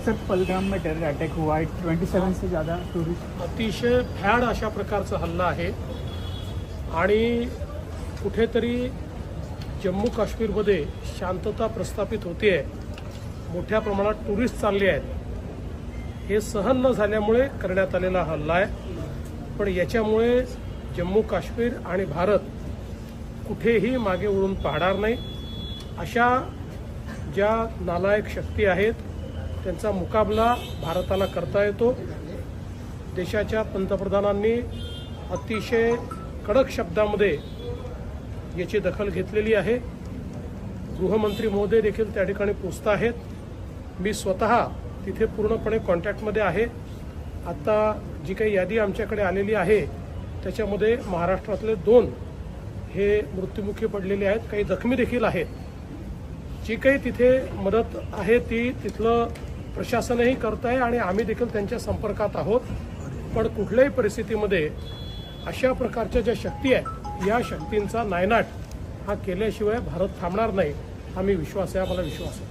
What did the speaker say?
Sir Pahalgam में terror attack हुआ है, 27 से ज़्यादा टूरिस्ट। अतिशय भ्याड अशा प्रकारचा हल्ला आहे आणि कुठेतरी जम्मू काश्मीरमध्ये शांतता प्रस्थापित होते आहे, मोठ्या प्रमाणात टुरिस्ट चालले आहेत, हे सहन न झाल्यामुळे करण्यात आलेला हल्ला आहे। पण याच्यामुळे जम्मू काश्मीर आणि भारत कुठेही मागे वळून पाहणार नाही। अशा ज्या नालायक शक्ती आहेत त्यांचा मुकाबला भारताला करता येतो। देशाच्या पंतप्रधानांनी अतिशय कडक शब्दामध्ये याची दखल घेतलेली आहे। गृहमंत्री महोदय देखील त्या ठिकाणी पोहोचत आहेत। मी स्वतः तिथे पूर्णपणे कॉन्टॅक्टमध्ये आहे। आता जी काही यादी आमच्याकडे आलेली आहे त्याच्यामध्ये महाराष्ट्रातले 2 हे मृत्युमुखी पडलेले आहेत, काही जखमी देखील आहेत। जी काही तिथे मदत आहे ती तिथलं प्रशासनही करत आहे आणि आम्ही देखील त्यांच्या संपर्कात आहोत। पण कुठल्याही परिस्थितीमध्ये अशा प्रकारच्या ज्या शक्ती आहेत या शक्तींचा नायनाट हा केल्याशिवाय भारत थांबणार नाही, हा मी विश्वास आहे, आम्हाला विश्वास आहे।